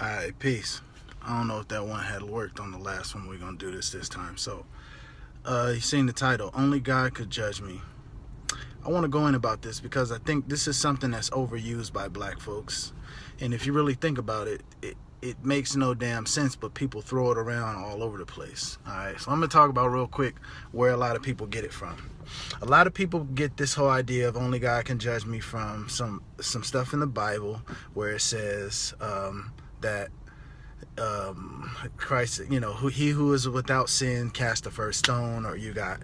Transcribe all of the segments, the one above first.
Alright, peace. I don't know if that one had worked on the last one. We're going to do this time. So, you seen the title, Only God Could Judge Me. I want to go in about this because I think this is something that's overused by black folks. And if you really think about it, it makes no damn sense, but people throw it around all over the place. Alright, so I'm going to talk about real quick where a lot of people get it from. A lot of people get this whole idea of only God can judge me from some stuff in the Bible where it says that Christ, he who is without sin cast the first stone, or you got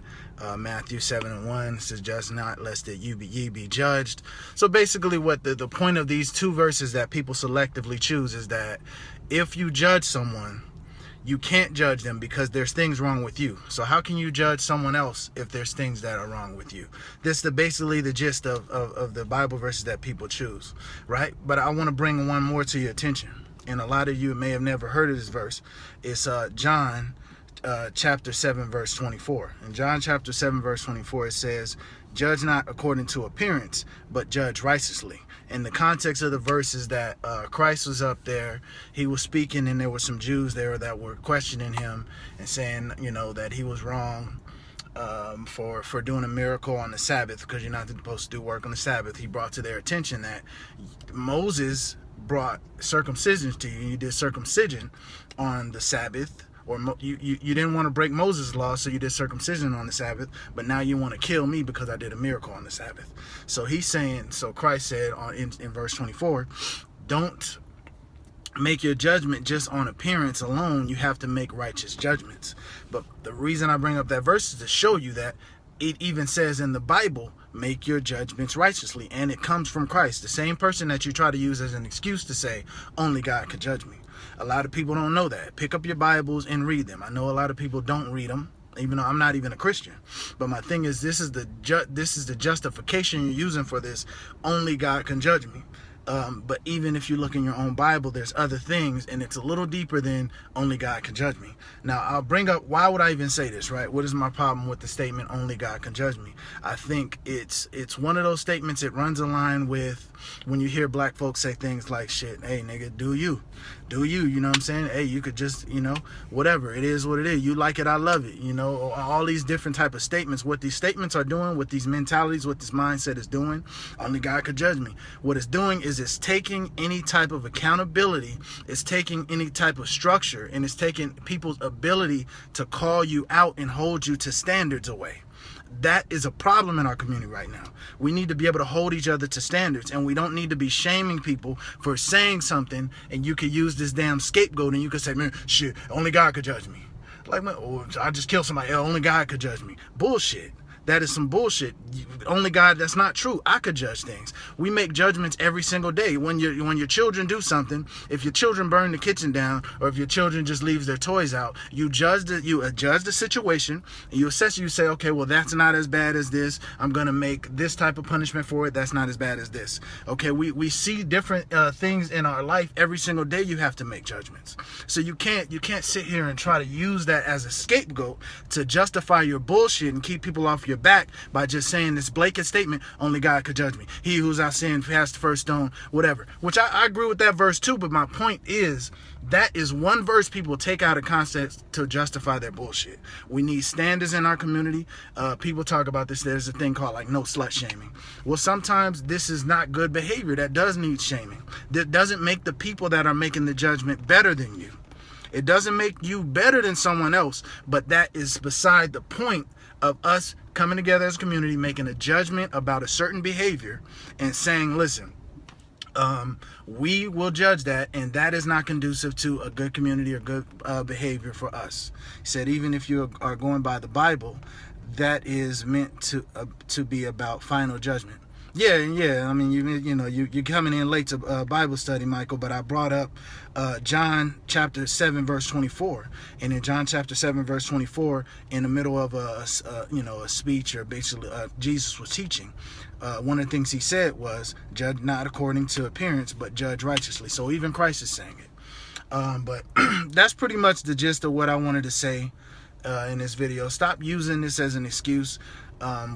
Matthew 7:1 says, "Judge not, lest that ye be judged." So basically, what the point of these two verses that people selectively choose is that if you judge someone, you can't judge them because there's things wrong with you. So how can you judge someone else if there's things that are wrong with you? This is basically the gist of the Bible verses that people choose, right? But I want to bring one more to your attention. And a lot of you may have never heard of this verse. It's John chapter 7, verse 24. In John chapter 7, verse 24, it says, "Judge not according to appearance, but judge righteously." And the context of the verse is that Christ was up there. He was speaking, and there were some Jews there that were questioning him and saying, that he was wrong for doing a miracle on the Sabbath, because you're not supposed to do work on the Sabbath. He brought to their attention that Moses brought circumcision to you. You did circumcision on the Sabbath, or you didn't want to break Moses' law, so you did circumcision on the Sabbath, but now you want to kill me because I did a miracle on the Sabbath. So Christ said in verse 24, don't make your judgment just on appearance alone. You have to make righteous judgments. But the reason I bring up that verse is to show you that it even says in the Bible, make your judgments righteously. And it comes from Christ, the same person that you try to use as an excuse to say, only God can judge me. A lot of people don't know that. Pick up your Bibles and read them. I know a lot of people don't read them, even though I'm not even a Christian. But my thing is, this is the justification you're using for this, only God can judge me. But even if you look in your own Bible, there's other things, and it's a little deeper than only God can judge me. Now, I'll bring up, why would I even say this, right? What is my problem with the statement, only God can judge me? I think it's one of those statements, it runs a line with when you hear black folks say things like, shit, hey, nigga, do you, you know what I'm saying? Hey, you could just, whatever, it is what it is. You like it, I love it, all these different type of statements. What these statements are doing, what these mentalities, what this mindset is doing, only God could judge me. What it's doing is it's taking any type of accountability, it's taking any type of structure, and it's taking people's ability to call you out and hold you to standards away. That is a problem in our community right now. We need to be able to hold each other to standards, and we don't need to be shaming people for saying something. And you could use this damn scapegoat, and you could say, man, shit, only God could judge me. Like, man, I just killed somebody, only God could judge me. Bullshit. That is some bullshit. Only God, that's not true. I could judge things. We make judgments every single day. When your children do something, if your children burn the kitchen down, or if your children just leaves their toys out, you judge the situation, and you assess, you say, okay, well, that's not as bad as this. I'm going to make this type of punishment for it. That's not as bad as this. Okay, we see different things in our life every single day. You have to make judgments. So you can't sit here and try to use that as a scapegoat to justify your bullshit and keep people off your back by just saying this blanket statement, only God could judge me. He who's out sin cast the first stone, whatever. Which I agree with that verse too, but my point is, that is one verse people take out of context to justify their bullshit. We need standards in our community. People talk about this. There's a thing called like no slut shaming. Well, sometimes this is not good behavior. That does need shaming. That doesn't make the people that are making the judgment better than you. It doesn't make you better than someone else, but that is beside the point of us coming together as a community, making a judgment about a certain behavior and saying, listen, we will judge that, and that is not conducive to a good community or good behavior for us. He said, even if you are going by the Bible, that is meant to be about final judgment. Yeah. I mean, you're coming in late to Bible study, Michael, but I brought up John chapter 7, verse 24. And in John chapter 7, verse 24, in the middle of a speech, or basically Jesus was teaching, one of the things he said was, judge not according to appearance, but judge righteously. So even Christ is saying it. But that's pretty much the gist of what I wanted to say in this video. Stop using this as an excuse.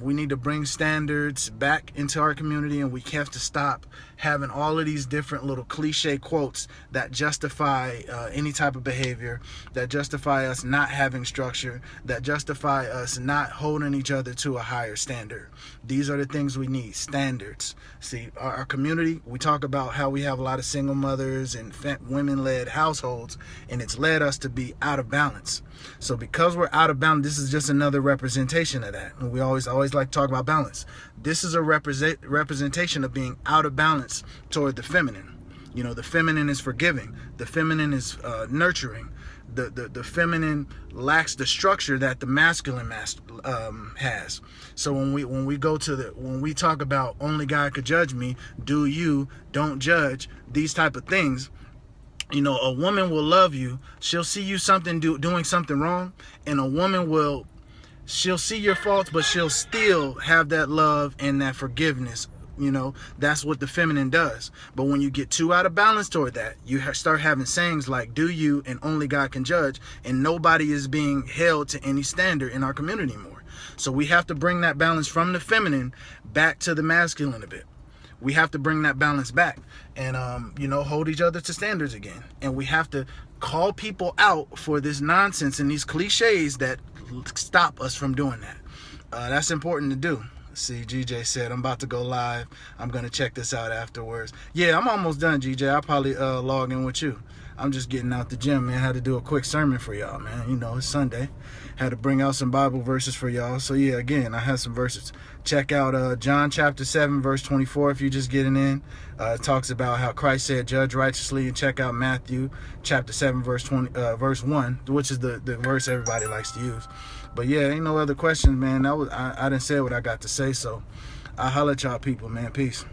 We need to bring standards back into our community, and we have to stop having all of these different little cliche quotes that justify any type of behavior, that justify us not having structure, that justify us not holding each other to a higher standard. These are the things we need, standards. See, our community, we talk about how we have a lot of single mothers and women-led households, and it's led us to be out of balance. So because we're out of balance, this is just another representation of that. And we always like to talk about balance. This is a representation of being out of balance toward the feminine. You know, the feminine is forgiving. The feminine is nurturing. The feminine lacks the structure that the masculine has. So when we talk about only God could judge me, do you, don't judge, these type of things. You know, a woman will love you. She'll see you doing something wrong, and a woman she'll see your faults, but she'll still have that love and that forgiveness. You know, that's what the feminine does. But when you get too out of balance toward that, you start having sayings like "do you" and "only God can judge," and nobody is being held to any standard in our community anymore. So we have to bring that balance from the feminine back to the masculine a bit. We have to bring that balance back and, you know, hold each other to standards again. And we have to call people out for this nonsense and these cliches that stop us from doing that. That's important to do. See, GJ said, I'm about to go live. I'm going to check this out afterwards. Yeah, I'm almost done, GJ. I'll probably log in with you. I'm just getting out the gym, man. Had to do a quick sermon for y'all, man. You know, it's Sunday. Had to bring out some Bible verses for y'all. So, yeah, again, I have some verses. Check out John chapter 7, verse 24, if you're just getting in. It talks about how Christ said, judge righteously. And check out Matthew chapter 7, verse 1, which is the verse everybody likes to use. But, yeah, ain't no other questions, man. I didn't say what I got to say, so I'll holler at y'all people, man. Peace.